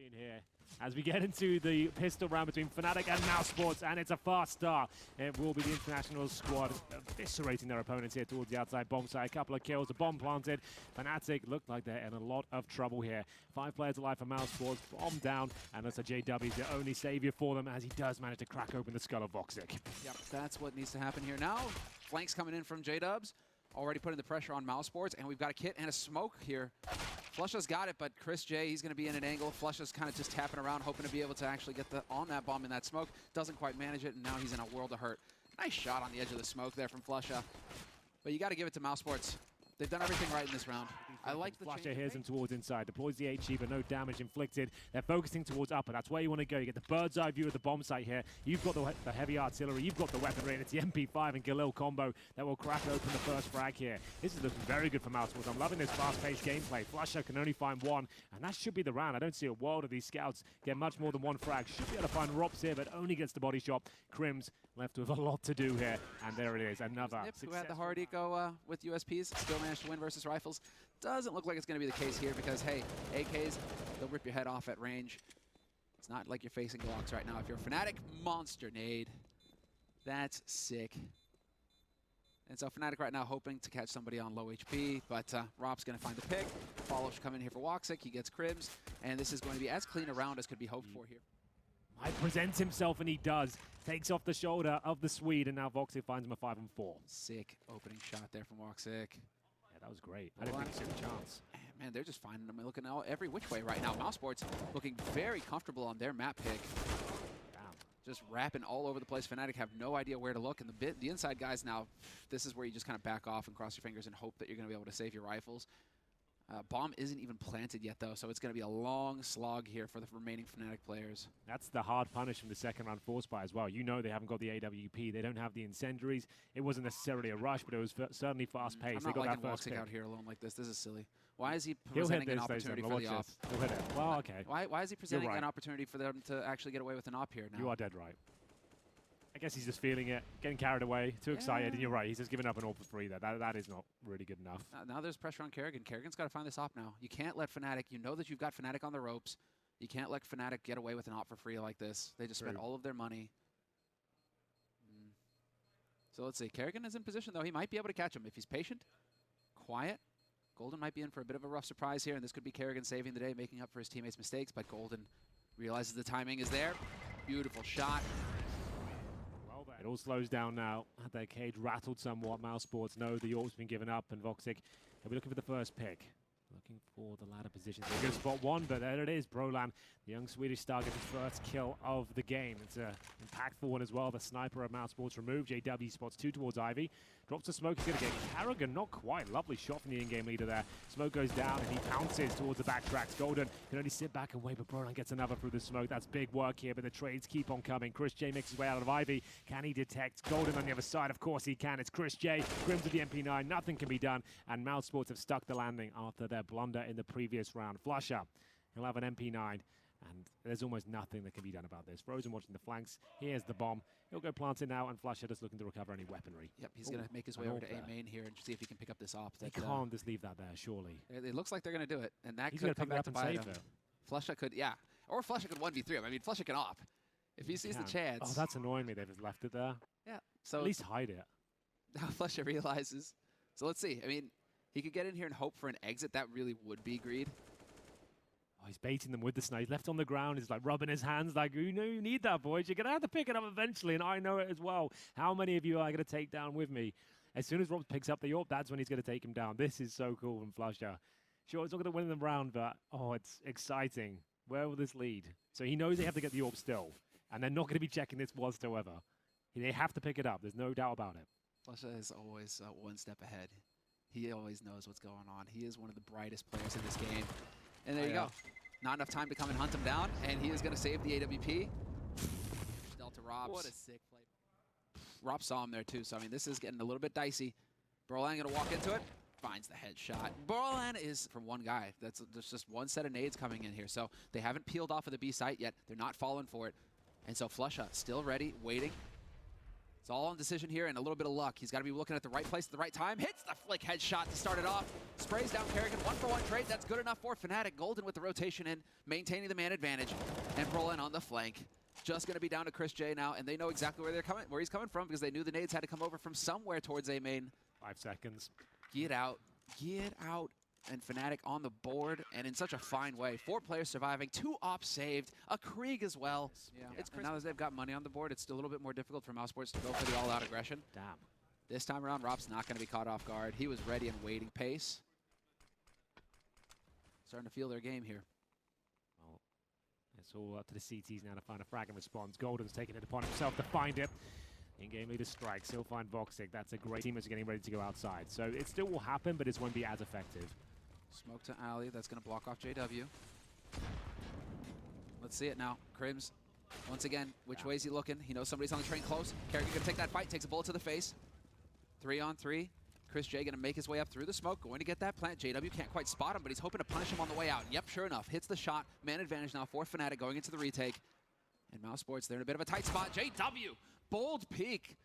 In here as we get into the pistol round between Fnatic and Mousesports, and it's a fast start. It will be the international squad eviscerating their opponents here towards the outside bomb site. A couple of kills, a bomb planted. Fnatic look like they're in a lot of trouble here. 5 players alive for Mousesports, bomb down, and that's a JW is the only savior for them as he does manage to crack open the skull of Woxi. Yep, that's what needs to happen here now. Flanks coming in from J-Dubs, already putting the pressure on Mousesports, and we've got a kit and a smoke here. Flusha's got it, but Chris J, he's going to be in an angle. Flusha's kind of just tapping around, hoping to be able to actually get on that bomb in that smoke. Doesn't quite manage it, and now he's in a world of hurt. Nice shot on the edge of the smoke there from Flusha. But you got to give it to Mousesports. They've done everything right in this round. I like the Flusha hears him towards inside, deploys the HE, but no damage inflicted. They're focusing towards upper. That's where you want to go. You get the bird's eye view of the bomb site here. You've got the heavy artillery. You've got the weaponry, and it's the MP5 and Galil combo that will crack open the first frag here. This is looking very good for Mousesports. I'm loving this fast-paced gameplay. Flusha can only find one, and that should be the round. I don't see a world of these scouts get much more than one frag. Should be able to find Rops here, but only gets the body shot. Crims left with a lot to do here, and there it is. Another Nip, who had the hard eco with USPs, still managed to win versus rifles. Doesn't look like it's going to be the case here because, hey, AKs, they'll rip your head off at range. It's not like you're facing Glocks right now. If you're a Fnatic, monster nade. That's sick. And so Fnatic right now hoping to catch somebody on low HP, but Rob's going to find the pick. Follow should come in here for Woxi. He gets Crims, and this is going to be as clean a round as could be hoped for here. He presents himself, and he does. Takes off the shoulder of the Swede, and now Woxi finds him a 5-4. Sick opening shot there from Woxi. That was great. I didn't think he stood a chance. Man, they're just finding them and looking every which way right now. Mousesports looking very comfortable on their map pick. Damn. Just rapping all over the place. Fnatic have no idea where to look. And the inside guys now, this is where you just kind of back off and cross your fingers and hope that you're going to be able to save your rifles. Bomb isn't even planted yet, though, so it's going to be a long slog here for the remaining Fnatic players. That's the hard punish from the second round force buy as well. You know they haven't got the AWP. They don't have the incendiaries. It wasn't necessarily a rush, but it was certainly fast-paced. I'm not they got liking that first Woxi pick. out here alone like this. This is silly. Why is he presenting an opportunity for the op? He'll hit it. Well, okay. Why is he presenting an opportunity for them to actually get away with an op here now? You are dead right. I guess he's just feeling it, getting carried away, too excited, and you're right. He's just giving up an all for free there. That is not really good enough. Now there's pressure on Kerrigan. Kerrigan's got to find this op now. You can't let Fnatic, you know that you've got Fnatic on the ropes. You can't let Fnatic get away with an op for free like this. They just spent all of their money. So let's see. Kerrigan is in position, though. He might be able to catch him if he's patient, quiet. Golden might be in for a bit of a rough surprise here, and this could be Kerrigan saving the day, making up for his teammates' mistakes, but Golden realizes the timing is there. Beautiful shot. It all slows down now. Had their cage rattled somewhat. Mousesports know the York's been given up, and Woxi will be looking for the first pick. Looking for the ladder position. They're going to spot one, but there it is. Brolan, the young Swedish star, gets his first kill of the game. It's an impactful one as well. The sniper of Mousesports removed. JW spots 2 towards Ivy. Drops the smoke. He's going to get Kerrigan. Not quite. Lovely shot from the in-game leader there. Smoke goes down, and he pounces towards the backtracks. Golden can only sit back and wait, but Brolan gets another through the smoke. That's big work here, but the trades keep on coming. Chris J makes his way out of Ivy. Can he detect Golden on the other side? Of course he can. It's Chris J. Grim to the MP9. Nothing can be done, and Mousesports have stuck the landing after their blunder in the previous round. Flusha, he'll have an MP9, and there's almost nothing that can be done about this. Frozen watching the flanks. Here's the bomb. He'll go plant it now, and Flusha just looking to recover any weaponry. Yep, he's going to make his way over to A main here and see if he can pick up this op. They can't just leave that there, surely. It looks like they're going to do it, and that He's could come back to bite him. it. Flusha could, yeah. Or Flusha could 1v3 him. I mean, Flusha can op. If he sees the chance. Oh, that's annoying me. They've just left it there. Yeah. So at least hide it. Now Flusha realizes. So let's see. I mean, he could get in here and hope for an exit. That really would be greed. Oh, he's baiting them with the snipe. He's left on the ground. He's like rubbing his hands like, you know you need that, boys. You're going to have to pick it up eventually, and I know it as well. How many of you are going to take down with me? As soon as Rob picks up the AWP, that's when he's going to take him down. This is so cool from Flusha. Sure, it's not going to win the round, but, oh, it's exciting. Where will this lead? So he knows they have to get the AWP still, and they're not going to be checking this whatsoever. They have to pick it up. There's no doubt about it. Flusha is always one step ahead. He always knows what's going on. He is one of the brightest players in this game. And there you go. Not enough time to come and hunt him down, and he is going to save the AWP. Delta Robs. What a sick play. Rob saw him there too, so I mean, this is getting a little bit dicey. Brolan going to walk into it. Finds the headshot. Brolan is from one guy. There's just one set of nades coming in here, so they haven't peeled off of the B site yet. They're not falling for it. And so Flusha still ready, waiting. It's all on decision here and a little bit of luck. He's got to be looking at the right place at the right time. Hits the flick headshot to start it off. Sprays down Kerrigan. 1-for-1 trade. That's good enough for Fnatic. Golden with the rotation in, maintaining the man advantage. And Brolin on the flank. Just going to be down to Chris J now, and they know exactly where he's coming from because they knew the nades had to come over from somewhere towards A main. 5 seconds. Get out. Get out. And Fnatic on the board, and in such a fine way. 4 players surviving, 2 ops saved, a Krieg as well. Yeah. And now that they've got money on the board, it's still a little bit more difficult for Mousesports to go for the all-out aggression. Damn. This time around, Rob's not going to be caught off guard. He was ready and waiting pace. Starting to feel their game here. Well, it's all up to the CTs now to find a frag and response. Golden's taking it upon himself to find it. In-game leader strikes. He'll find Woxi. That's a great team. Is getting ready to go outside. So it still will happen, but it won't be as effective. Smoke to Ali. That's going to block off JW. Let's see it now. Crims, once again, which way is he looking? He knows somebody's on the train close. Kerrigan going to take that fight. Takes a bullet to the face. 3-on-3. Chris J going to make his way up through the smoke. Going to get that plant. JW can't quite spot him, but he's hoping to punish him on the way out. Yep, sure enough. Hits the shot. Man advantage now for Fnatic going into the retake. And Mousesports, they're in a bit of a tight spot. JW, bold peek.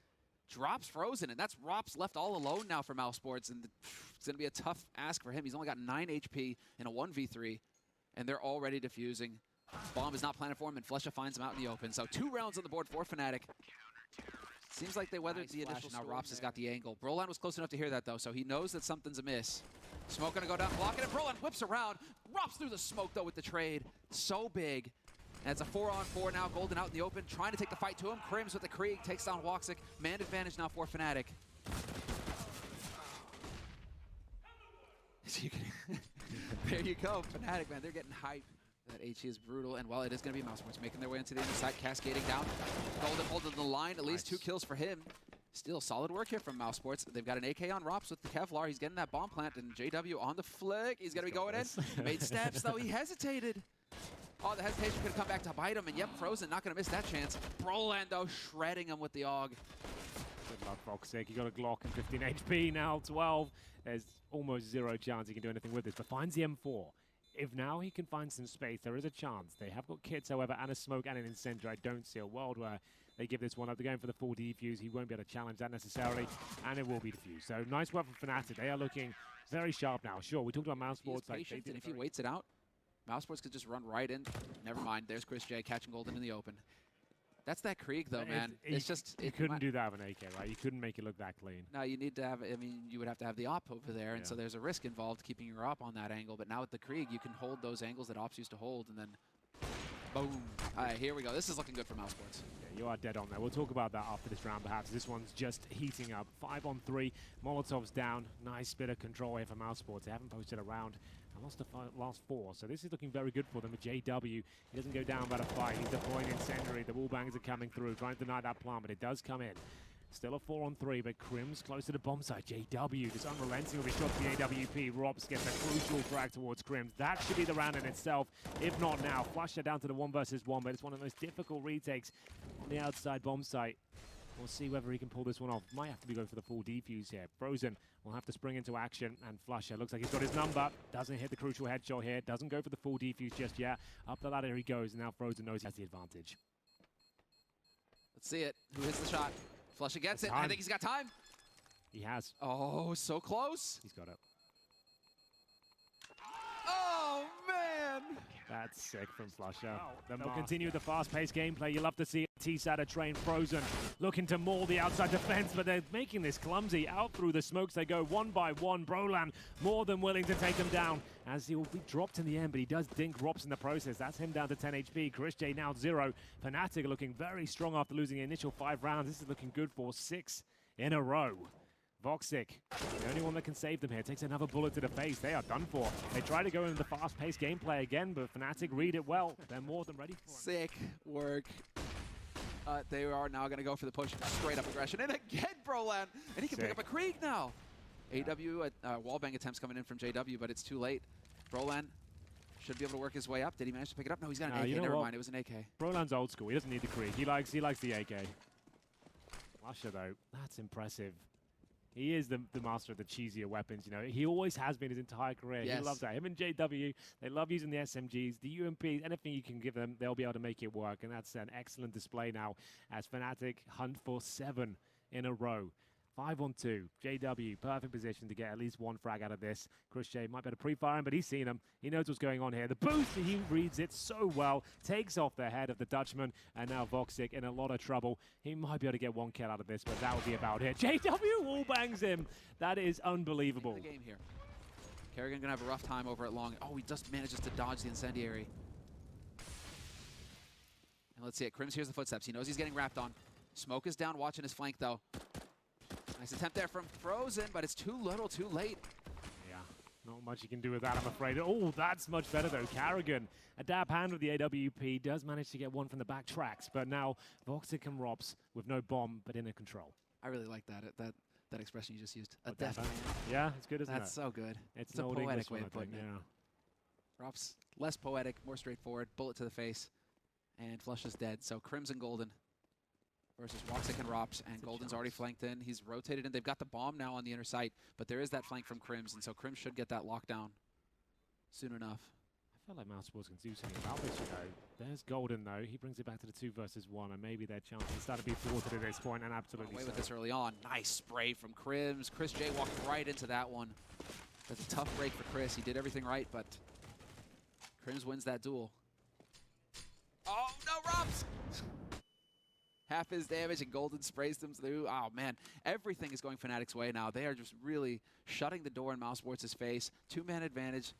Drops Frozen, and that's Rops left all alone now for Mousesports, and it's going to be a tough ask for him. He's only got 9 HP in a 1v3, and they're already defusing. Bomb is not planted for him, and Flesha finds him out in the open. So 2 rounds on the board for Fnatic. Seems like they weathered the initial. Now Rops has got the angle. Brolan was close enough to hear that, though, so he knows that something's amiss. Smoke going to go down, blocking it. Brolan whips around. Rops through the smoke, though, with the trade. So big. And it's a 4-on-4 now. Golden out in the open, trying to take the fight to him. Crims with the Krieg takes down Woxi. Man advantage now for Fnatic. There you go, Fnatic, man. They're getting hype. That HE is brutal, and while it is going to be Mousesports making their way into the inside, cascading down. Golden holding the line, at least 2 kills for him. Still solid work here from Mousesports. They've got an AK on Rops with the Kevlar. He's getting that bomb plant, and JW on the flick. He's going to be going in. Made steps, though. He hesitated. Oh, the hesitation could have come back to bite him, and yep, Frozen not going to miss that chance. Brolan, though, shredding him with the AUG. Good luck, Woxi. You got a Glock and 15 HP now, 12. There's almost 0 chance he can do anything with this, but finds the M4. If now he can find some space, there is a chance. They have got kits, however, and a smoke and an incendiary. I don't see a world where they give this one up. They're going for the full defuse. He won't be able to challenge that necessarily, and it will be defused. So nice work from Fnatic. They are looking very sharp now. Sure, we talked about Mousesports. Like and if he waits it out, Mousesports could just run right in. Never mind. There's Chris J catching Golden in the open. That's that Krieg, though, man. It's just... You couldn't do that with an AK, right? You couldn't make it look that clean. No, you need to have... I mean, you would have to have the op over there, and so there's a risk involved keeping your op on that angle. But now with the Krieg, you can hold those angles that ops used to hold, and then... Boom. All right, here we go. This is looking good for Mousesports. Yeah, you are dead on there. We'll talk about that after this round, perhaps. This one's just heating up. 5-on-3. Molotov's down. Nice bit of control here for Mousesports. They haven't posted a round. I lost the last 4, so this is looking very good for them. With JW, he doesn't go down by the fight. He's deploying incendiary. The wall bangs are coming through, trying to deny that plant, but it does come in. Still a 4-on-3, but Crims close to the bomb site. JW just unrelenting with his shot to the AWP. Robs gets a crucial frag towards Crims. That should be the round in itself, if not now. Flusher down to the 1 versus 1, but it's one of the most difficult retakes on the outside bomb site. We'll see whether he can pull this one off. Might have to be going for the full defuse here. Frozen will have to spring into action, and Flusher looks like he's got his number. Doesn't hit the crucial headshot here. Doesn't go for the full defuse just yet. Up the ladder he goes, and now Frozen knows he has the advantage. Let's see it. Who hits the shot? Flusher gets it. I think he's got time. He has. Oh, so close. He's got it. Oh, man. That's sick from Flusher. Then we'll continue with the fast-paced gameplay. You love to see T-Sata train Frozen looking to maul the outside defense, but they're making this clumsy. Out through the smokes they go one by one. Brolan more than willing to take them down as he will be dropped in the end, but he does dink Rops in the process. That's him down to 10 HP. Chris J now 0. Fnatic looking very strong after losing the initial 5 rounds. This is looking good for 6 in a row. Woxi, the only one that can save them here, takes another bullet to the face. They are done for. They try to go into the fast-paced gameplay again, but Fnatic read it well. They're more than ready for it. Sick work. They are now going to go for the push, straight up aggression. And again, Brolan. And he can pick up a Krieg now. AW, wallbang attempts coming in from JW, but it's too late. Brolan should be able to work his way up. Did he manage to pick it up? No, he's got an AK. Never mind, it was an AK. Brolan's old school. He doesn't need the Krieg. He likes the AK. Flusher, though, that's impressive. He is the master of the cheesier weapons, you know. He always has been his entire career. Yes. He loves that. Him and JW, they love using the SMGs, the UMPs, anything you can give them, they'll be able to make it work. And that's an excellent display now as Fnatic hunt for 7 in a row. 5-on-2. JW, perfect position to get at least 1 frag out of this. Chris J might be able to pre-fire him, but he's seen him. He knows what's going on here. The boost, he reads it so well. Takes off the head of the Dutchman, and now Woxi in a lot of trouble. He might be able to get 1 kill out of this, but that would be about it. JW wall bangs him. That is unbelievable. The game here. Kerrigan gonna have a rough time over at long. Oh, he just manages to dodge the incendiary. And let's see it. Crims hears the footsteps. He knows he's getting wrapped on. Smoke is down, watching his flank though. Nice attempt there from Frozen, but it's too little, too late. Yeah, not much you can do with that, I'm afraid. Oh, that's much better, though. Kerrigan, a dab hand with the AWP, does manage to get 1 from the back tracks, but now Woxi and Rops with no bomb, but in a control. I really like that expression you just used. A What, def dab hand. hand? Yeah, it's good, isn't it? That's so good. It's a an old poetic English way one, of putting I think, it. yeah. Rops, less poetic, more straightforward. Bullet to the face, and Flush is dead. So Crimson Golden versus Woxi and Rops, and Golden's already flanked in. He's rotated in. They've got the bomb now on the inner site, but there is that flank from Crims, and so Crims should get that lockdown soon enough. I feel like Mousesports can do something about this, you know. There's Golden, though. He brings it back to the 2 versus 1, and maybe their chances start to be thwarted at this point, and absolutely Away so. with this early on. Nice spray from Crims. Chris J walked right into that one. That's a tough break for Chris. He did everything right, but Crims wins that duel. Oh, no, Rops! Half his damage, and Golden sprays them through. Oh, man. Everything is going Fnatic's way now. They are just really shutting the door in Mousesports' face. 2-man advantage.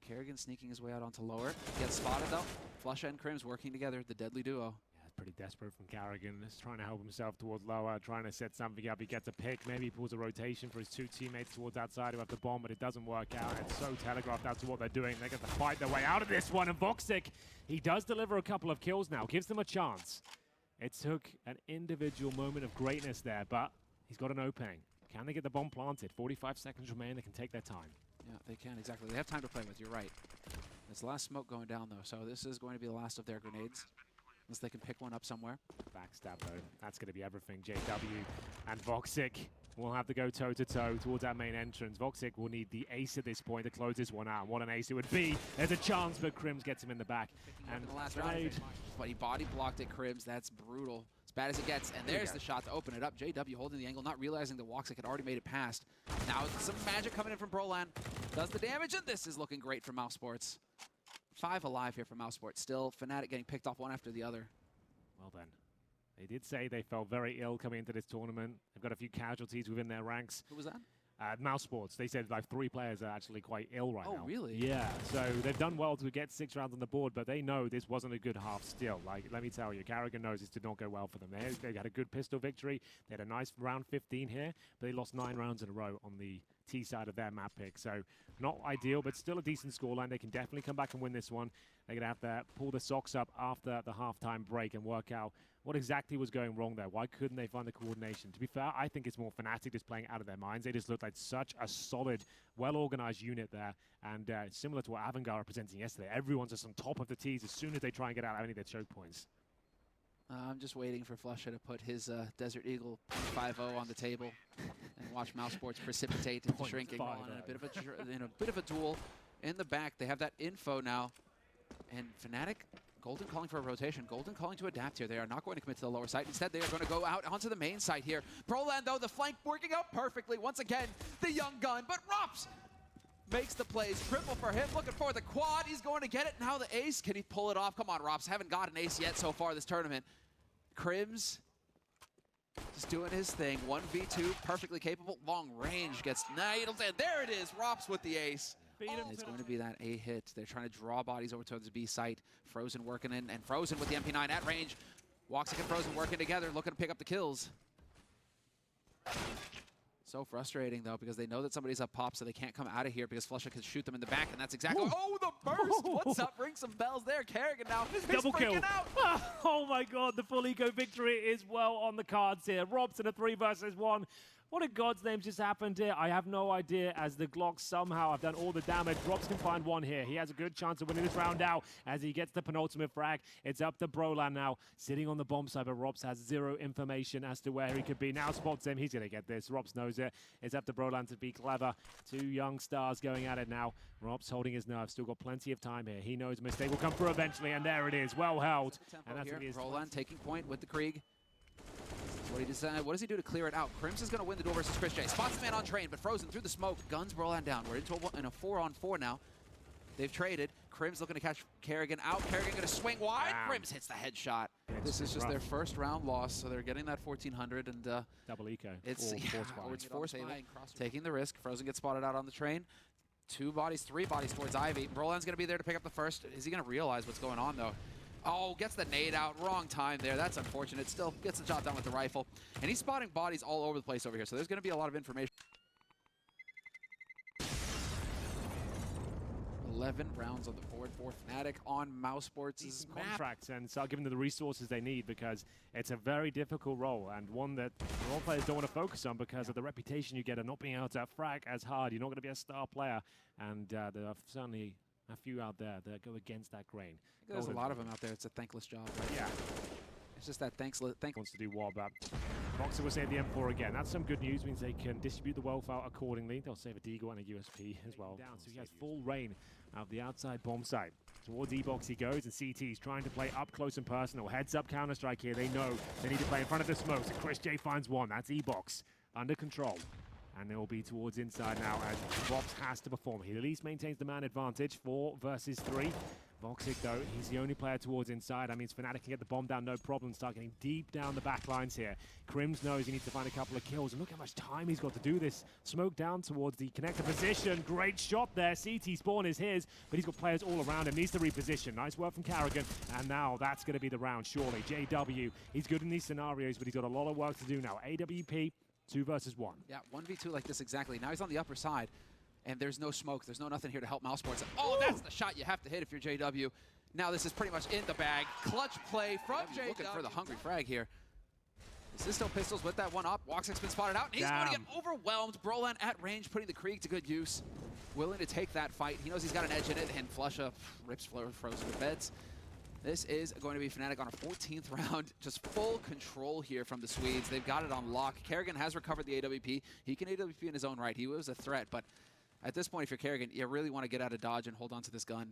Kerrigan sneaking his way out onto lower. Gets spotted, though. Flusha and Crims working together, the deadly duo. Yeah, it's pretty desperate from Kerrigan. Just trying to help himself towards lower, trying to set something up. He gets a pick. Maybe he pulls a rotation for his 2 teammates towards outside who have the bomb, but it doesn't work out. It's so telegraphed out to what they're doing. They get to fight their way out of this one. And Woxi, he does deliver a couple of kills now. Gives them a chance. It took an individual moment of greatness there, but he's got an opening. Can they get the bomb planted? 45 seconds remain. They can take their time. Yeah, they can, exactly. They have time to play with, you're right. It's the last smoke going down, though, so this is going to be the last of their grenades. Unless they can pick one up somewhere. Backstab, though. That's going to be everything. JW and Woxi will have to go toe-to-toe towards that main entrance. Woxi will need the ace at this point to close this one out. What an ace it would be. There's a chance, but Crims gets him in the back. And in the last round, but he body blocked it, Crims. That's brutal. As bad as it gets. And there's the shot to open it up. JW holding the angle, not realizing that Woxi had already made it past. Now some magic coming in from Brolan. Does the damage, and this is looking great for Mousesports. 5 alive here for Mousesports. Still, Fnatic getting picked off one after the other. Well then, they did say they felt very ill coming into this tournament. They've got a few casualties within their ranks. Who was that? Mousesports, they said like 3 players are actually quite ill right now. Oh, really? Yeah, so they've done well to get 6 rounds on the board, but they know this wasn't a good half still. Like, let me tell you, Kerrigan knows this did not go well for them. They had a good pistol victory. They had a nice round 15 here, but they lost 9 rounds in a row on the T side of their map pick. So not ideal, but still a decent scoreline. They can definitely come back and win this one. They're going to have to pull the socks up after the halftime break and work out what exactly was going wrong there. Why couldn't they find the coordination? To be fair, I think it's more Fnatic just playing out of their minds. They just looked like such a solid, well-organized unit there. And similar to what Avangard were presenting yesterday, everyone's just on top of the tees as soon as they try and get out any of their choke points. I'm just waiting for Flusha to put his Desert Eagle 0.50 on the table and watch Mousesports precipitate into shrinking on in a bit of a duel in the back. They have that info now. And Fnatic, Golden calling for a rotation. Golden calling to adapt here. They are not going to commit to the lower site. Instead, they are going to go out onto the main site here. Brolan, though, the flank working out perfectly. Once again, the young gun. But Rops makes the plays. Triple for him. Looking for the quad. He's going to get it. Now the ace. Can he pull it off? Come on, Rops. Haven't got an ace yet so far this tournament. Crims just doing his thing. 1v2, perfectly capable. Long range gets nailed. And there it is. Rops with the ace. It's going to be that A hit. They're trying to draw bodies over towards the B site. Frozen working in, and Frozen with the MP9 at range. Woxi and Frozen working together, looking to pick up the kills. So frustrating, though, because they know that somebody's up pop, so they can't come out of here because Flusha can shoot them in the back, and that's exactly... Oh, the burst! What's up? Ring some bells there. Kerrigan now. He's double kill. Out. Oh, my God. The full eco victory is well on the cards here. Robson a 3 versus 1. What in God's name just happened here? I have no idea, as the Glock somehow have done all the damage. Robs can find one here. He has a good chance of winning this round now as he gets the penultimate frag. It's up to Brolan now, sitting on the bomb side, but Robs has zero information as to where he could be. Now spots him. He's going to get this. Robs knows it. It's up to Brolan to be clever. Two young stars going at it now. Robs holding his nerve. Still got plenty of time here. He knows a mistake will come through eventually, and there it is. Well held. And that's what Brolan taking point with the Krieg. What does he do to clear it out? Crims is going to win the duel versus Chris J. Spots the man on train, but Frozen through the smoke. Guns Brolan down. We're into a 4-on-4 now. They've traded. Crims looking to catch Kerrigan out. Kerrigan going to swing wide. Crims hits the headshot. This is just their first round loss, so they're getting that 1400 and double eco. It's force taking the risk. Frozen gets spotted out on the train. 2 bodies, 3 bodies towards Ivy. Brolan's going to be there to pick up the first. Is he going to realize what's going on though? Oh, gets the nade out. Wrong time there. That's unfortunate. Still gets the job done with the rifle. And he's spotting bodies all over the place over here, so there's going to be a lot of information. 11 rounds on the board for Fnatic on Mousesports' contracts and start giving them the resources they need, because it's a very difficult role and one that role players don't want to focus on because of the reputation you get of not being able to frag as hard. You're not going to be a star player, and there are certainly a few out there that go against that grain. There's a lot of them out there. It's a thankless job, right? Yeah. It's just that thanks. Wants to do what, but Woxi will save the M4 again. That's some good news. Means they can distribute the wealth out accordingly. They'll save a Deagle and a USP as well. Down, so he has full reign of the outside bomb site. Towards E-Box he goes, and CT's trying to play up close and personal. Heads up Counter-Strike here. They know they need to play in front of the smokes, and Chris J finds one. That's E-Box under control. And it will be towards inside now as Vox has to perform. He at least maintains the man advantage, 4 versus 3. Voxic, though, he's the only player towards inside. That means Fnatic can get the bomb down, no problem. Start getting deep down the back lines here. Crims knows he needs to find a couple of kills. And look how much time he's got to do this. Smoke down towards the connector position. Great shot there. CT spawn is his, but he's got players all around him. Needs to reposition. Nice work from Kerrigan. And now that's going to be the round, surely. JW, he's good in these scenarios, but he's got a lot of work to do now. AWP, 2 versus 1. Yeah, 1v2 like this exactly. Now he's on the upper side, and there's no smoke. There's no nothing here to help Mousesports. Oh, that's the shot you have to hit if you're JW. Now this is pretty much in the bag. Clutch play from JW. Looking for the hungry frag here. Is this still pistols with that one up? Woxic's been spotted out, and he's going to get overwhelmed. Brolan at range, putting the Krieg to good use. Willing to take that fight. He knows he's got an edge in it, and Flusha rips Frozen to beds. This is going to be Fnatic on a 14th round. Just full control here from the Swedes. They've got it on lock. Kerrigan has recovered the AWP. He can AWP in his own right. He was a threat, but at this point, if you're Kerrigan, you really want to get out of dodge and hold on to this gun.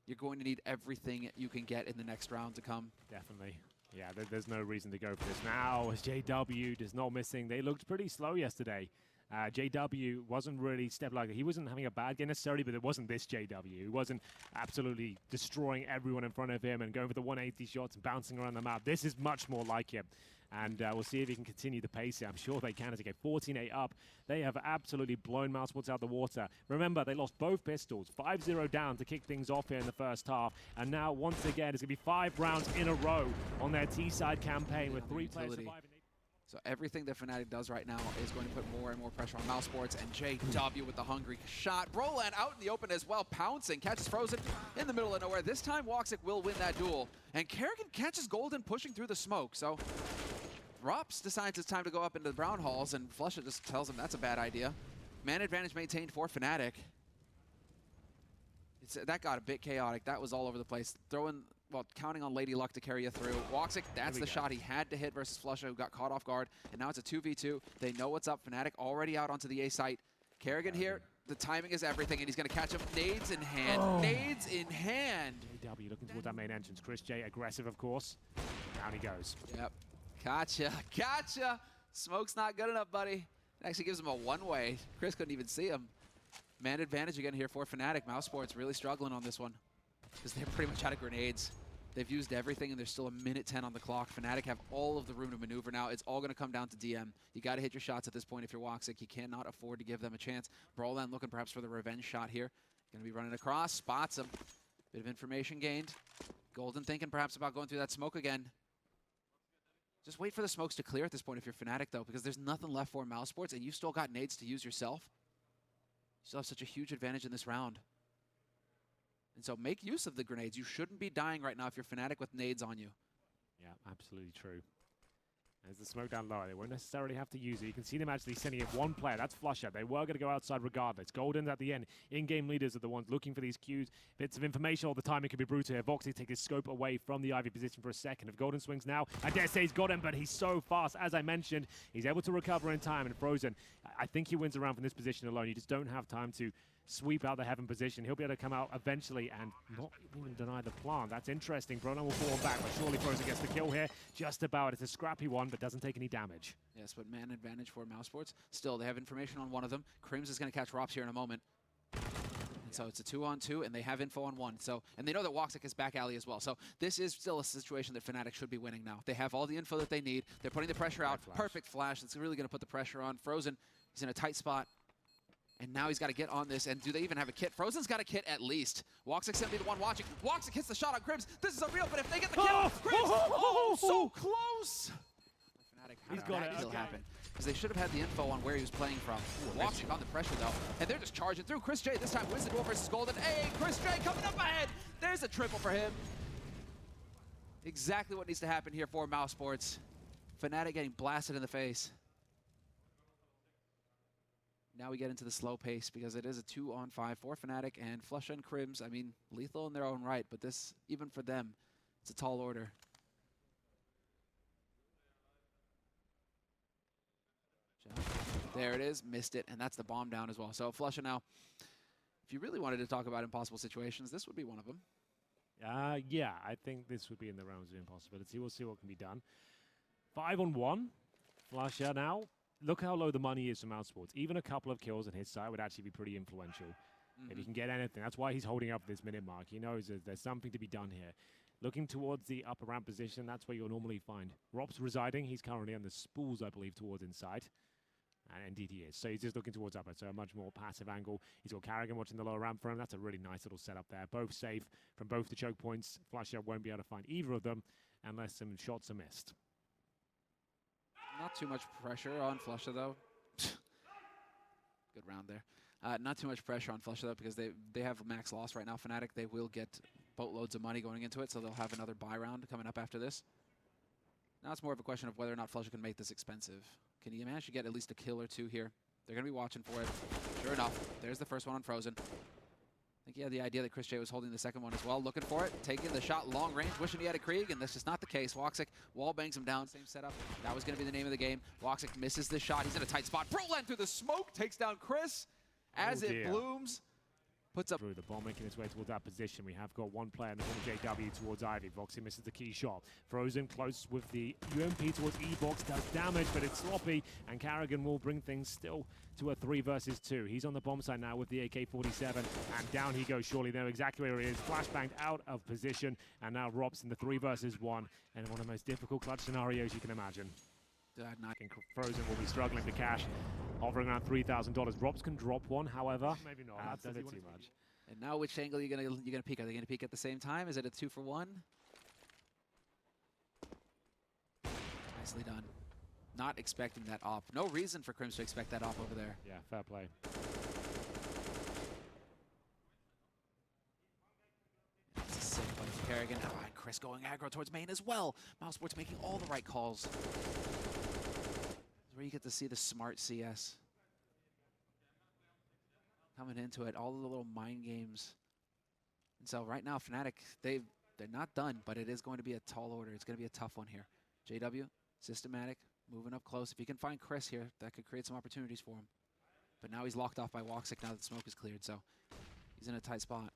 You're going to need everything you can get in the next round to come. Definitely. Yeah, there's no reason to go for this now, as JW is not missing. They looked pretty slow yesterday. JW wasn't really he wasn't having a bad game necessarily, but it wasn't this JW. He wasn't absolutely destroying everyone in front of him and going for the 180 shots and bouncing around the map. This is much more like him. And we'll see if he can continue the pace here. I'm sure they can as they get 14-8 up. They have absolutely blown Mousesports out the water. Remember, they lost both pistols. 5-0 down to kick things off here in the first half. And now, once again, it's going to be 5 rounds in a row on their T-side campaign with 3 players surviving. So everything that Fnatic does right now is going to put more and more pressure on Mousesports, and JW with the hungry shot. Brolan out in the open as well, pouncing, catches Frozen in the middle of nowhere. This time Woxic will win that duel, and Kerrigan catches Golden pushing through the smoke. So Rops decides it's time to go up into the brown halls, and Flusha just tells him that's a bad idea. Man advantage maintained for Fnatic. That got a bit chaotic. That was all over the place. Counting on Lady Luck to carry you through. Woxic, that's the shot he had to hit versus Flusha, who got caught off guard. And now it's a 2v2. They know what's up. Fnatic already out onto the A site. Kerrigan here, the timing is everything, and he's going to catch him. Nades in hand. Nades in hand. JW looking towards that main entrance. Chris J, aggressive, of course. Down he goes. Yep. Gotcha. Gotcha. Smoke's not good enough, buddy. It actually gives him a one-way. Chris couldn't even see him. Man advantage again here for Fnatic. Mousesports really struggling on this one, because they're pretty much out of grenades. They've used everything, and there's still a minute 10 on the clock. Fnatic have all of the room to maneuver now. It's all going to come down to DM. You got to hit your shots at this point if you're Woxic. You cannot afford to give them a chance. Brolan looking perhaps for the revenge shot here. Going to be running across, spots him. Bit of information gained. Golden thinking perhaps about going through that smoke again. Just wait for the smokes to clear at this point if you're Fnatic, though, because there's nothing left for Mousesports, and you've still got nades to use yourself. You still have such a huge advantage in this round. And so make use of the grenades. You shouldn't be dying right now if you're Fnatic with nades on you. Yeah, absolutely true. There's the smoke down lower. They won't necessarily have to use it. You can see them actually sending it one player. That's Flusher. They were going to go outside regardless. Golden at the end. In-game leaders are the ones looking for these cues. Bits of information all the time. It could be brutal here. Woxi takes his scope away from the Ivy position for a second. If Golden swings now, I dare say he's got him, but he's so fast. As I mentioned, he's able to recover in time. And Frozen, I think he wins around from this position alone. You just don't have time to sweep out the heaven position. He'll be able to come out eventually and not even deny the plant. That's interesting. Bronan will fall back, but surely Frozen gets the kill here. Just about. It's a scrappy one, but doesn't take any damage. Yes, but man advantage for Mousesports. Still, they have information on one of them. Crims is going to catch Rops here in a moment. And so it's a 2-on-2, and they have info on one. So, and they know that Woxi is back alley as well. So this is still a situation that Fnatic should be winning now. They have all the info that they need. They're putting the pressure out. Perfect flash. It's really going to put the pressure on. Frozen, he's in a tight spot. And now he's got to get on this. And do they even have a kit? Frozen's got a kit at least. Woxi's going to be the one watching. Woxi hits the shot on Crims. This is a real, but if they get the kill, Crims, so close. Fnatic, He's got it. It'll happen. Because they should have had the info on where he was playing from. Woxi on the pressure though. And they're just charging through. Chris J this time wins the duel versus Golden. Hey, Chris J coming up ahead. There's a triple for him. Exactly what needs to happen here for Mousesports. Fnatic getting blasted in the face. Now we get into the slow pace because it is a 2-on-5 for Fnatic and Flusha and Crims. I mean, lethal in their own right, but this, even for them, it's a tall order. There it is, missed it, and that's the bomb down as well. So Flusha now, if you really wanted to talk about impossible situations, this would be one of them. Yeah, I think this would be in the realms of impossibility. We'll see what can be done. 5-on-1. Flusha now. Look how low the money is for Mousesports. Even a couple of kills on his side would actually be pretty influential. If he can get anything, that's why he's holding up this minute mark. He knows there's something to be done here. Looking towards the upper ramp position, that's where you'll normally find Rob's residing. He's currently on the spools, I believe, towards inside. And indeed he is. So he's just looking towards upper, so a much more passive angle. He's got Carrigan watching the lower ramp for him. That's a really nice little setup there. Both safe from both the choke points. Flusha won't be able to find either of them unless some shots are missed. Not too much pressure on Flusha though. Good round there. Not too much pressure on Flusha though because they have max loss right now. Fnatic, they will get boatloads of money going into it, so they'll have another buy round coming up after this. Now it's more of a question of whether or not Flusha can make this expensive. Can he manage to get at least a kill or two here? They're going to be watching for it. Sure enough, there's the first one on Frozen. I think he had the idea that Chris J was holding the second one as well, looking for it, taking the shot long range, wishing he had a Krieg, and this is not the case. Woxi wall bangs him down, same setup. That was going to be the name of the game. Woxi misses the shot. He's in a tight spot. Brolan through the smoke, takes down Chris as it blooms. Puts up through the ball, making its way towards that position. We have got one player in the form JW towards Ivy. Woxi misses the key shot. Frozen close with the UMP towards E-Box, does damage, but it's sloppy, and Carrigan will bring things still to a 3 versus 2. He's on the bomb side now with the AK-47, and down he goes. Surely they know exactly where he is. Flashbanged out of position, and now Rob's in the 3 versus 1, and one of the most difficult clutch scenarios you can imagine. Frozen will be struggling to cash, hovering around $3,000. Robs can drop one, however. Maybe not. That's a bit too much. And now, which angle are you gonna peek? Are they gonna peek at the same time? Is it a 2-for-1? Nicely done. Not expecting that op. No reason for Crims to expect that op over there. Yeah, fair play. That's a sick play for Carrigan. Oh, and Chris going aggro towards main as well. Mousesports making all the right calls. Where you get to see the smart CS coming into it, all the little mind games. And so right now, Fnatic, they're not done, but it is going to be a tall order. It's going to be a tough one here. JW, systematic, moving up close. If he can find Chris here, that could create some opportunities for him. But now he's locked off by Woxi now that the smoke is cleared, so he's in a tight spot.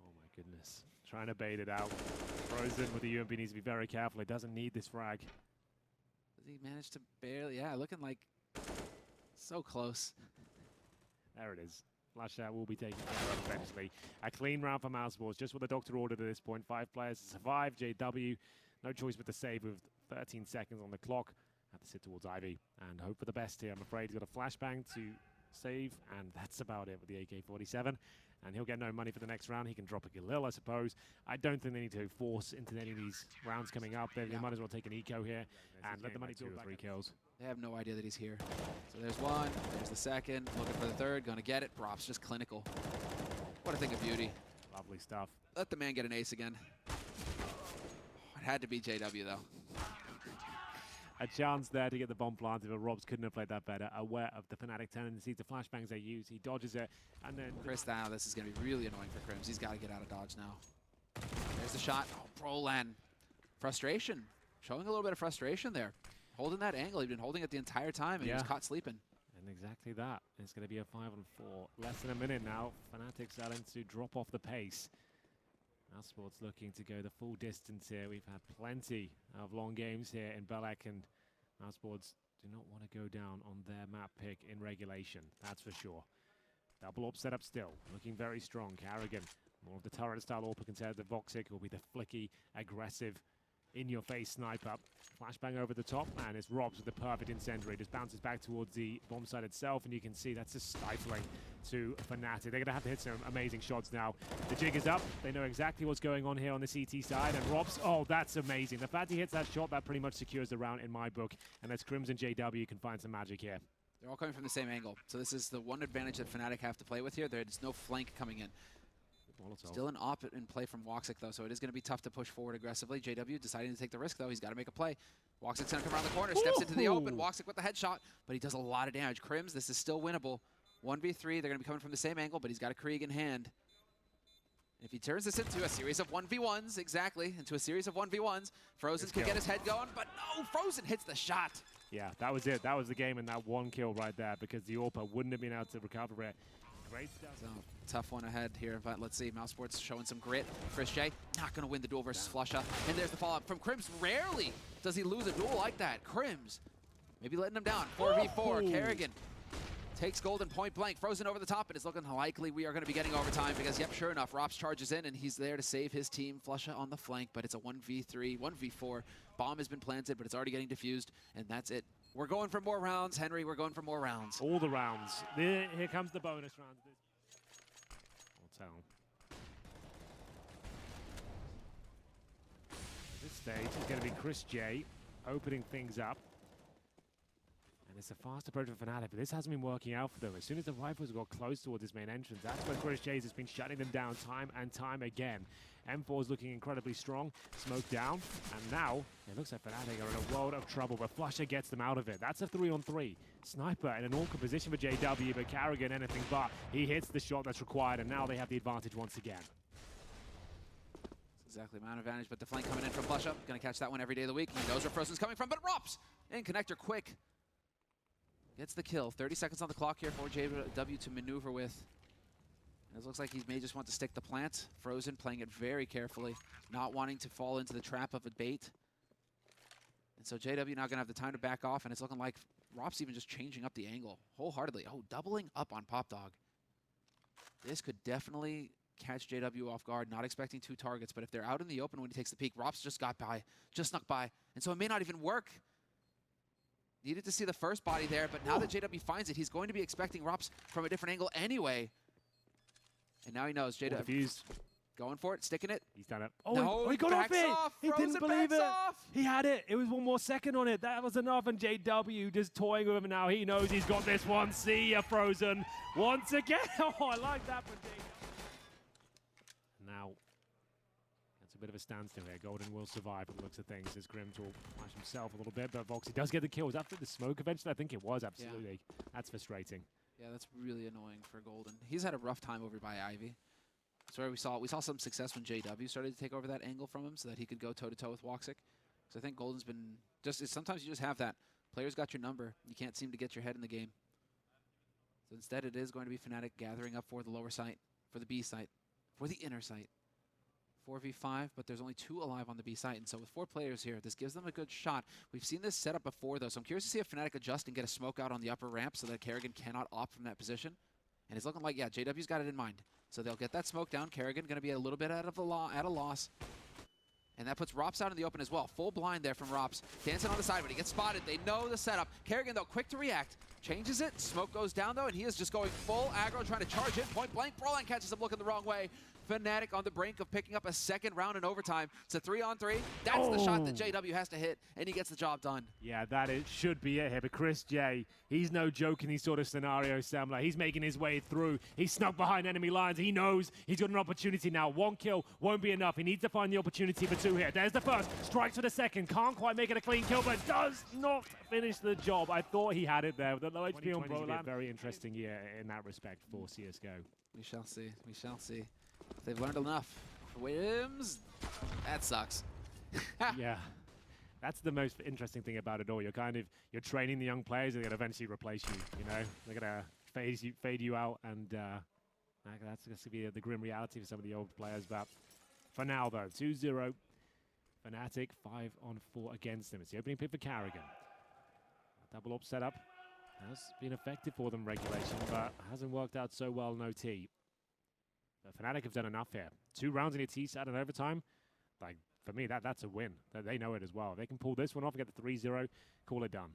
Oh my goodness. Trying to bait it out. Frozen with the UMP needs to be very careful. It doesn't need this frag. Does he manage to barely? Yeah, looking like so close. There it is. Flusha will be taken care of eventually. A clean round for Mousesports, just what the doctor ordered at this point. 5 players to survive. JW, no choice but to save with 13 seconds on the clock. Have to sit towards Ivy and hope for the best here. I'm afraid he's got a flashbang to save, and that's about it with the AK-47. And he'll get no money for the next round. He can drop a Galil, I suppose. I don't think they need to force into any of these rounds coming up. They might as well take an eco here and let the money build 2 or 3 kills. They have no idea that he's here. So there's one, there's the second, looking for the third, gonna get it. Props, just clinical. What a thing of beauty. Lovely stuff. Let the man get an ace again. Had to be JW, though. A chance there to get the bomb planted, but Robs couldn't have played that better. Aware of the Fnatic tendency, the flashbangs they use, he dodges it, and then... Chris, now this is going to be really annoying for Crims. He's got to get out of dodge now. There's the shot. Oh, Prolan. Frustration. Showing a little bit of frustration there. Holding that angle. He'd been holding it the entire time, and he was caught sleeping. And exactly that. It's going to be a 5-on-4. Less than a minute now. Fnatic starting to drop off the pace. Mousesports looking to go the full distance here. We've had plenty of long games here in Belek, and Mousesports do not want to go down on their map pick in regulation. That's for sure. Double up setup still. Looking very strong. Carrigan, more of the turret style AWP compared to Woxi, will be the flicky, aggressive, in-your-face sniper. Flashbang over the top, and it's Robs with the perfect incendiary. Just bounces back towards the bomb site itself, and you can see that's just stifling to Fnatic. They're going to have to hit some amazing shots now. The jig is up. They know exactly what's going on here on the CT side, and Robs, oh, that's amazing. The fact he hits that shot, that pretty much secures the round in my book, and as Crims and JW can find some magic here. They're all coming from the same angle, so this is the one advantage that Fnatic have to play with here. There's no flank coming in. Still an op in play from Woxi, though, so it is going to be tough to push forward aggressively. JW deciding to take the risk, though. He's got to make a play. Woxi's going to come around the corner, steps into the open. Woxi with the headshot, but he does a lot of damage. Crims, this is still winnable. 1v3, they're going to be coming from the same angle, but he's got a Krieg in hand. If he turns this into a series of 1v1s, exactly, into a series of 1v1s, Frozen could get his head going, but no, Frozen hits the shot. Yeah, that was it. That was the game and that one kill right there, because the AWP wouldn't have been able to recover it. Great stuff. So, tough one ahead here, but let's see. Mousesports showing some grit. Chris J not going to win the duel versus Flusha. And there's the follow-up from Crims. Rarely does he lose a duel like that. Crims maybe letting him down. 4v4. Kerrigan takes Golden point blank. Frozen over the top, and it's looking likely we are going to be getting overtime because, yep, sure enough, Rops charges in, and he's there to save his team. Flusha on the flank, but it's a 1v3, 1v4. Bomb has been planted, but it's already getting diffused, and that's it. We're going for more rounds, Henry. We're going for more rounds. All the rounds. Here comes the bonus round. I'll tell. This stage is going to be Chris J opening things up. And it's a fast approach for Fnatic, but this hasn't been working out for them. As soon as the rifles got close towards his main entrance, that's where Chris J has been shutting them down time and time again. M4 is looking incredibly strong, smoke down, and now it looks like Fnatic are in a world of trouble, but Flusha gets them out of it. That's a 3-on-3. Sniper in an awkward position for JW, but Carrigan anything but. He hits the shot that's required, and now they have the advantage once again. That's exactly my advantage, but the flank coming in from Flusha. Gonna catch that one every day of the week. He knows where Frozen's coming from, but Rops in connector quick. Gets the kill. 30 seconds on the clock here for JW to maneuver with. It looks like he may just want to stick the plant. Frozen playing it very carefully, not wanting to fall into the trap of a bait. And so JW not going to have the time to back off, and it's looking like Rops even just changing up the angle wholeheartedly. Oh, doubling up on Pop Dog. This could definitely catch JW off guard, not expecting 2 targets, but if they're out in the open when he takes the peek, Rops just got by, just snuck by, and so it may not even work. Needed to see the first body there, but now that JW finds it, he's going to be expecting Rops from a different angle anyway. And now he knows. JW going for it, sticking it. He's done it. Oh, no, he got off it. He didn't believe it. Off. He had it. It was one more second on it. That was enough. And JW just toying with him now. He knows he's got this one. See ya, Frozen. Once again. Oh, I like that for JW. Now, that's a bit of a standstill here. Golden will survive from the looks of things as Grims will flash himself a little bit. But Woxi does get the kill. Was that for the smoke eventually? I think it was, absolutely. Yeah. That's frustrating. Yeah, that's really annoying for Golden. He's had a rough time over by Ivy. That's where we saw some success when JW started to take over that angle from him so that he could go toe-to-toe with Woxi. So I think Golden's been sometimes you just have that. Players got your number. You can't seem to get your head in the game. So instead it is going to be Fnatic gathering up for the lower site, for the B site, for the inner site. 4v5, but there's only 2 alive on the B site, and so with 4 players here, this gives them a good shot. We've seen this setup before, though, so I'm curious to see if Fnatic adjust and get a smoke out on the upper ramp so that Kerrigan cannot opt from that position. And it's looking like, yeah, JW's got it in mind. So they'll get that smoke down. Kerrigan going to be a little bit at a loss. And that puts Rops out in the open as well. Full blind there from Rops. Dancing on the side, but he gets spotted. They know the setup. Kerrigan, though, quick to react. changes it. Smoke goes down, though, and he is just going full aggro, trying to charge in. Point blank, Broline catches him looking the wrong way. Fnatic on the brink of picking up a second round in overtime. It's a 3-on-3. That's the shot that JW has to hit, and he gets the job done. Yeah, that should be it here. But Chris J, he's no joke in these sort of scenarios, Sam. Like, he's making his way through. He's snuck behind enemy lines. He knows he's got an opportunity now. One kill won't be enough. He needs to find the opportunity for two here. There's the first. Strikes for the second. Can't quite make it a clean kill, but does not finish the job. I thought he had it there with the low HP on Broline. A very interesting year in that respect for CSGO. We shall see. We shall see. They've learned enough. Wims, that sucks. Yeah, that's the most interesting thing about it all. You're training the young players, they're gonna eventually replace you. You know, they're gonna fade you out, and that's gonna be the grim reality for some of the old players. But for now, though, 2-0, Fnatic 5-on-4 against them. It's the opening pick for Carrigan. Double up setup has been effective for them regulation, but hasn't worked out so well in OT. Fnatic have done enough here. 2 rounds in a T-side and overtime. Like, for me, that's a win. They know it as well. They can pull this one off and get the 3-0, call it done.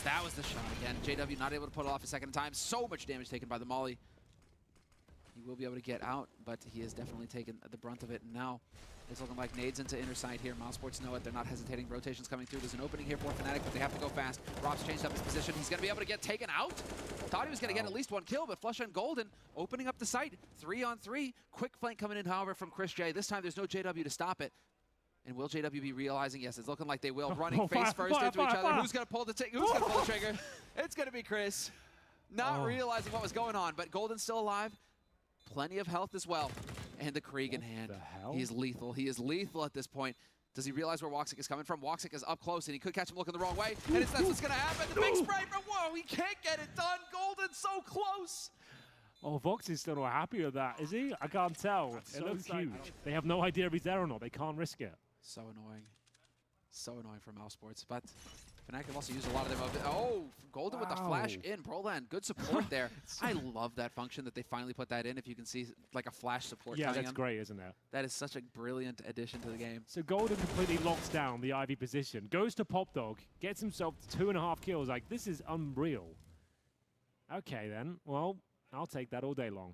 That was the shot again. JW not able to put it off a second time. So much damage taken by the molly. He will be able to get out, but he has definitely taken the brunt of it. And now it's looking like nades into inner side here. Mousesports know it. They're not hesitating. Rotations coming through. There's an opening here for Fnatic, but they have to go fast. Rob's changed up his position. He's going to be able to get taken out. Thought he was going to get at least 1 kill, but Flush and Golden opening up the site. 3-on-3. Quick flank coming in, however, from Chris J. This time there's no JW to stop it. And will JW be realizing? Yes, it's looking like they will. Running face first into each other. Who's going to pull the Who's going to pull the trigger? It's going to be Chris. Not realizing what was going on, but Golden's still alive. Plenty of health as well. And the Krieg in hand. He is lethal. He is lethal at this point. Does he realize where Woxi is coming from? Woxi is up close, and he could catch him looking the wrong way. And that's what's going to happen. The big spray from whoa, he can't get it done. Golden so close. Oh, Voxi's still not happy with that, is he? I can't tell. It looks huge. They have no idea if he's there or not. They can't risk it. So annoying. So annoying for Mousesports. But Fnatic have also used a lot of their moves. Oh, Golden with the flash in. Broland, good support there. I love that function that they finally put that in. If you can see like a flash support. Yeah, that's great, isn't it? That is such a brilliant addition to the game. So Golden completely locks down the Ivy position, goes to Pop Dog, gets himself to 2.5 kills. Like, this is unreal. Okay, then. Well, I'll take that all day long.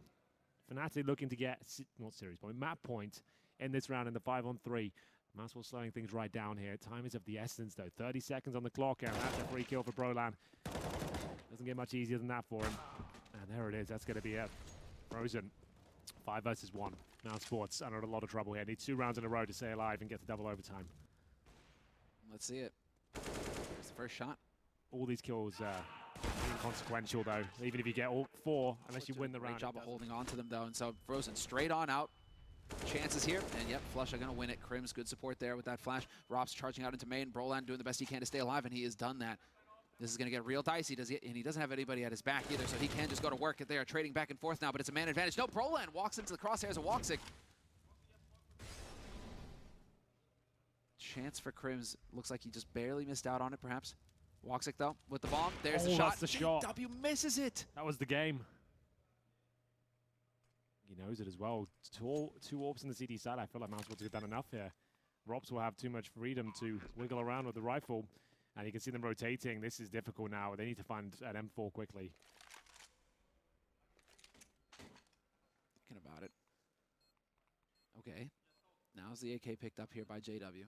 Fnatic looking to get, not series point, map point in this round in the 5-on-3. Mousesports slowing things right down here. Time is of the essence, though. 30 seconds on the clock, and that's a free kill for Broland. Doesn't get much easier than that for him. And there it is. That's going to be it. Frozen. 5 versus 1. Mousesports under a lot of trouble here. Needs 2 rounds in a row to stay alive and get to double overtime. Let's see it. Here's the first shot. All these kills inconsequential, though. Even if you get all 4, unless you win the round. Great job of holding on to them, though. And so Frozen straight on out. Chances here, and yep, Flush are going to win it. Krim's good support there with that flash. Rob's charging out into main. Broland doing the best he can to stay alive, and he has done that. This is going to get real dicey, and he doesn't have anybody at his back either, so he can just go to work. They are trading back and forth now, but it's a man advantage. No, Broland walks into the crosshairs of Woxi. Chance for Krim's. Looks like he just barely missed out on it, perhaps. Woxi, though, with the bomb. There's the shot. That's the shot. JW misses it. That was the game. He knows it as well. Two orbs in the CD side. I feel like Mousesports have done enough here. Robs will have too much freedom to wiggle around with the rifle. And you can see them rotating. This is difficult now. They need to find an M4 quickly. Thinking about it. Okay. Now's the AK picked up here by JW.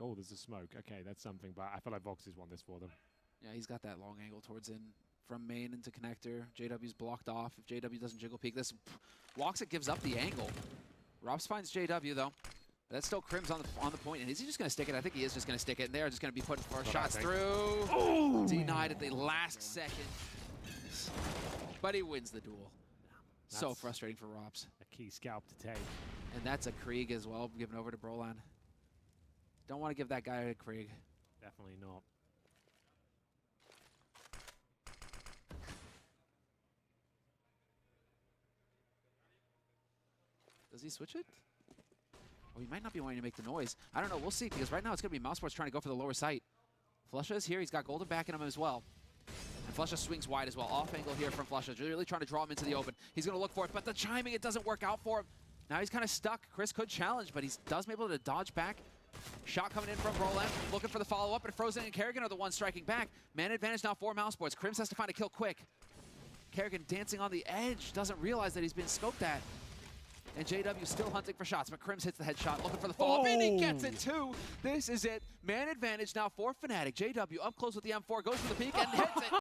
Oh, there's a smoke. Okay, that's something. But I feel like Vox has won this for them. Yeah, he's got that long angle towards in. From main into connector. JW's blocked off. If JW doesn't jiggle peek this, Woxi gives up the angle. Robs finds JW though. That's still Krim's on the point, and is he just going to stick it? I think he is just going to stick it, and they're just going to be putting 4 shots through. Oh! Denied at the last second. But he wins the duel. So frustrating for Robs. A key scalp to take. And that's a Krieg as well, given over to Broland. Don't want to give that guy a Krieg. Definitely not. Does he switch it? Oh, he might not be wanting to make the noise. I don't know. We'll see, because right now it's going to be Mousesports trying to go for the lower site. Flusha is here. He's got Golden backing him as well. And Flusha swings wide as well. Off angle here from Flusha. Really trying to draw him into the open. He's going to look for it, but the chiming, it doesn't work out for him. Now he's kind of stuck. Chris could challenge, but he does be able to dodge back. Shot coming in from Roland, looking for the follow-up, and Frozen and Kerrigan are the ones striking back. Man advantage now for Mousesports. Crims has to find a kill quick. Kerrigan dancing on the edge, doesn't realize that he's been scoped at. And JW still hunting for shots, but Crims hits the headshot, looking for the follow-up, and he gets it too. This is it. Man advantage now for Fnatic. JW up close with the M4, goes for the peek, and hits it.